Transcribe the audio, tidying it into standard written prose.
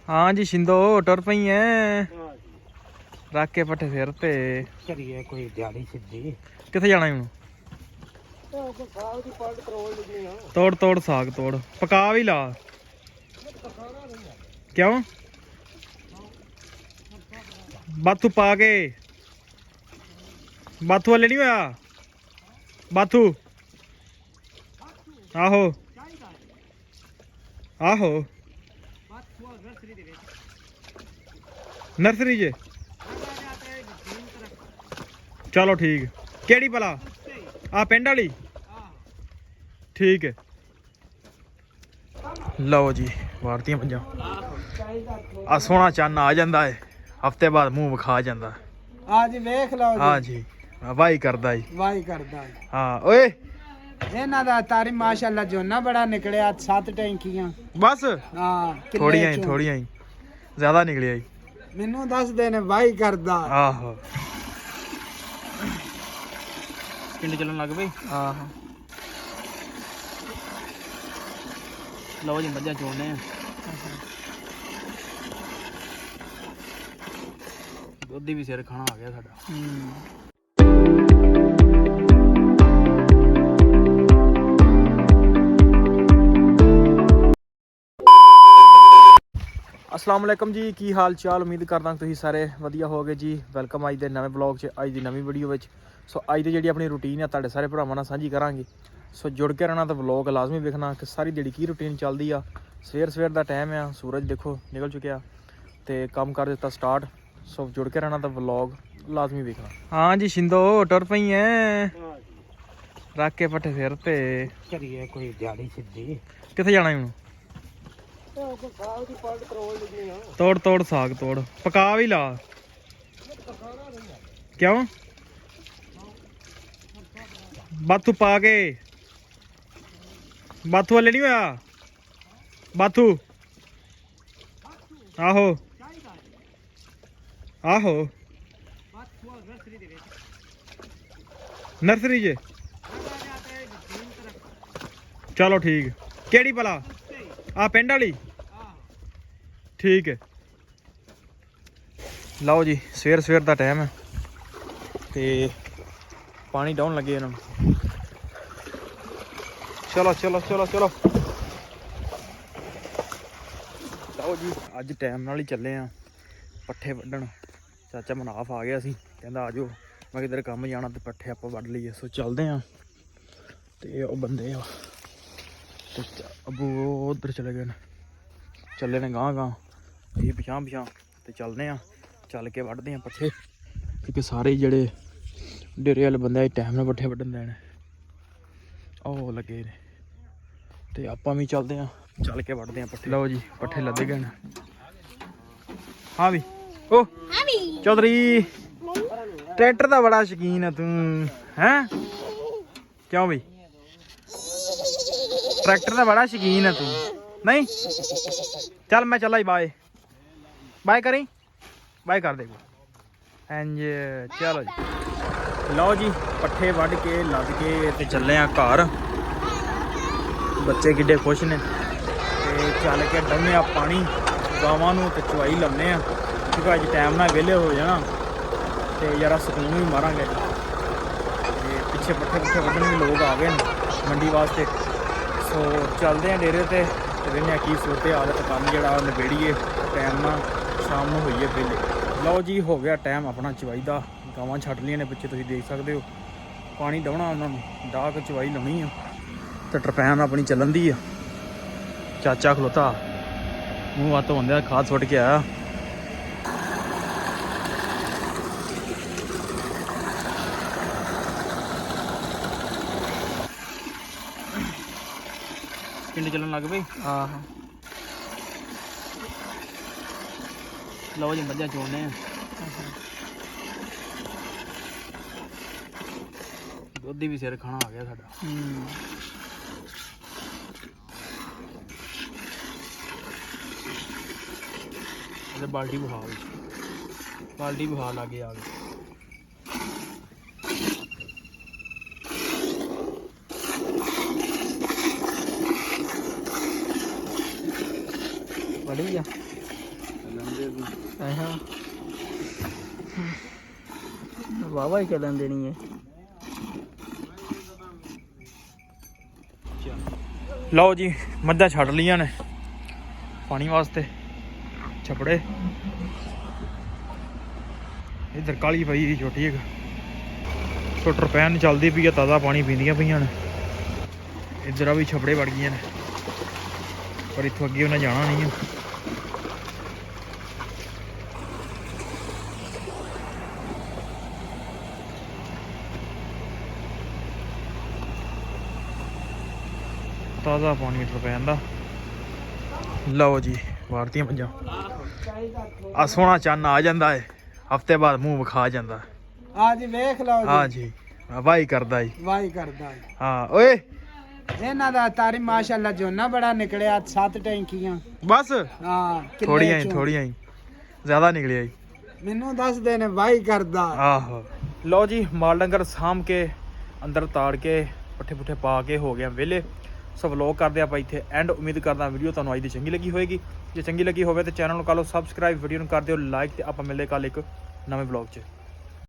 हाँ जी शिंदो टुर पई है रख के पट्ठे सिर ते करिए कोई दिहाड़ी सीधी किथे जाना हूं तोड़ तोड़ साग तोड़ पका भी ला क्यों बाथू पा के बाथू वाले नहीं होया बाथू आहो आहो नर्सरी जे चलो ठीक केड़ी भला आ पिंड वाली ठीक है लो जी भारतीय मझां आ सोहना चन्न आ जांदा है हफ्ते बाद मुंह विखा जांदा आज वेख लो हाँ जी वाही करदा जी वाही करदा हाँ ओए ਇਹਨਾਂ ਦਾ ਤਾਰੀ ਮਾਸ਼ਾਅੱਲਾ ਜੋਨਾ ਬੜਾ ਨਿਕਲਿਆ 7 ਟੈਂਕੀਆਂ बस ਹਾਂ थोड़ियां ही ज्यादा निकलिया जी ਮੈਨੂੰ ਦੱਸਦੇ ਨੇ ਵਾਹੀ ਕਰਦਾ आहो पिंड चलन लग पई ਆਹ लो जी मझां चोने दुध भी सिर खाना आ गया साडा अस्सलाम वालेकुम जी की हाल चाल उम्मीद करदा तुसीं सारे वधिया होगे जी वेलकम अज दे नवे ब्लॉग च अज दी नवी वीडियो विच सो अज दी जिहड़ी अपनी रूटीन है तुहाडे सारे भरावां नाल सांझी करांगे सो जुड़ के रहना तो ब्लॉग लाजमी देखना कि सारी दिहाड़ी की रूटीन चलदी आ सवेर दा टाइम है सूरज देखो निकल चुकिया ते काम कर दिता स्टार्ट सो जुड़ के रहना तो ब्लॉग लाजमी देखना हाँ जी शिंदो टुर पई है रख के पट्ठे सिर ते करिए कोई दिहाड़ी सीधी किथे जाना हुण तोड़ तोड़ साग तोड़ पका भी ला क्यों बाथू पा के बाथू वाले नहीं होया बाथू आहो आहो नर्सरी जे चलो ठीक केड़ी भला आ पिंड वाली ठीक है लो जी सवेर का टाइम है तो पानी डाउन लगे इन्होंने चलो चलो चलो चलो लो जी अज टाइम नाल ही चले हैं पट्ठे वड्डण चाचा मनाफ आ गया सी कहंदा आ जाओ मैं किधर काम जाना तो पट्ठे आप वड्ड लईए सो चलते हैं तो बंदे अबू उधर चले गए चले ने गांह गांह ये पिछां पिछां तो चलने चल के वढ़ते हैं पट्ठे क्योंकि सारे जड़े डेरे वाले बंदे टाइम नाल पट्ठे वड्डन देने ओह लगे ने तो आपां भी चलते हैं चल के वढ़ते हैं पट्ठे लो जी पट्ठे लदे गए हाँ भी ओ चौधरी ट्रैक्टर का बड़ा शौकीन है तू हैं क्यों भी ट्रैक्टर का बड़ा शौकीन है तू नहीं चल मैं चला ही बाय बाय करी बाय कर दे इंज चलो जी लो जी पट्ठे वढ़ के लद के ते चले आ घर बच्चे किड्डे खुश ने ते चल के डंने पानी गावां नूं ते चवाई लाउने क्योंकि अज टाइम नाल वेले हो जाना ते जरा सुकून भी मारांगे ते पिछे पट्ठे पुट्ठे वड्डण भी लोग आ गए मंडी वास्ते सो चलते हैं डेरे ते वेखने की सूरत हाल काम जो नबेड़िए टाइम ना शाम को होइए वेले लो जी हो गया टाइम अपना चवाई का गावां छड्ड लिया ने पिछे तुसीं देख सकते हो पानी डाउना उन्होंने डाह के चवाई लानी तो टरपैन अपनी चलन दी चाचा खलोता मूँह हत्थ धोंदे खाद सुट के आया पिंड चलन लग पई ਆਹ लो जी मझां चोने दुध भी सिर खाना आ गया साडा बाल्टी बुहा लागे आ गई बढ़िया ਲੈਂਦੇ ਸੀ ਅੱਛਾ ਵਾਵਾ ਹੀ ਚੱਲਣ ਦੇਣੀ ਹੈ। ਲਓ ਜੀ ਮੱਝਾਂ ਛੱਡ ਲੀਆਂ ਨੇ ਪਾਣੀ ਵਾਸਤੇ ਛਪੜੇ। ਇੱਧਰ ਕਾਲੀ ਪਈ ਦੀ ਛੋਟੀ ਇੱਕ ਛੋਟਰ ਪੈਨ ਚੱਲਦੀ ਪਈ ਆ, ਤਾਜ਼ਾ ਪਾਣੀ ਪੀਂਦੀਆਂ ਪਈਆਂ ਨੇ। ਇੱਧਰ ਆ ਵੀ ਛਪੜੇ ਵੜ ਗਈਆਂ ਨੇ, ਪਰ ਇੱਥੋਂ ਅੱਗੇ ਉਹਨੇ ਜਾਣਾ ਨਹੀਂ ਆ। ਤਾਜ਼ਾ ਪਾਣੀ ਇੱਧਰ ਪੈ ਜਾਂਦਾ। ਲਓ ਜੀ ਵਾਰਤੀਆਂ ਮੱਝਾਂ। ਆ ਸੋਹਣਾ ਚੰਨ ਆ ਜਾਂਦਾ ਏ, ਹਫਤੇ ਬਾਅਦ ਮੂੰਹ ਵਿਖਾ ਜਾਂਦਾ। ਅੱਜ ਵੇਖ ਲਓ ਜੀ। ਹਾਂ ਜੀ ਵਾਹੀ ਕਰਦਾ ਜੀ। ਵਾਹੀ ਕਰਦਾ ਹੈ। ਹਾਂ ਓਏ ਇਹਨਾਂ ਦਾ ਤਾਰੀ ਮਾਸ਼ਾਅੱਲਾ ਝੋਨਾ ਬੜਾ ਨਿਕਲਿਆ, 7 ਟੈਂਕੀਆਂ। ਬਸ ਹਾਂ ਥੋੜੀਆਂ ਹੀ ਚੋਂ। ਥੋੜੀਆਂ ਹੀ ਜ਼ਿਆਦਾ ਨਿਕਲਿਆ ਜੀ। ਮੈਨੂੰ ਦੱਸਦੇ ਨੇ ਵਾਹੀ ਕਰਦਾ। ਆਹੋ ਲਓ ਜੀ ਮਾਲ ਡੰਗਰ ਸਾਂਭ ਕੇ ਅੰਦਰ ਤਾੜ ਕੇ ਪੱਠੇ ਪੁੱਠੇ ਪਾ ਕੇ ਹੋ ਗਿਆ ਵਿਹਲੇ। ਸੋ ਵਲੋਗ ਕਰਦੇ ਆਪਾਂ ਇੱਥੇ ਐਂਡ। ਉਮੀਦ ਕਰਦਾ ਵੀਡੀਓ ਤੁਹਾਨੂੰ ਅੱਜ ਦੀ ਚੰਗੀ ਲੱਗੀ ਹੋਏਗੀ। ਜੇ ਚੰਗੀ ਲੱਗੀ ਹੋਵੇ ਤਾਂ ਚੈਨਲ ਨੂੰ ਕਰ ਲਓ ਸਬਸਕ੍ਰਾਈਬ, ਵੀਡੀਓ ਨੂੰ ਕਰ ਦਿਓ ਲਾਈਕ, ਤੇ ਆਪਾਂ ਮਿਲਦੇ ਕੱਲ ਇੱਕ ਨਵੇਂ ਵਲੋਗ 'ਚ।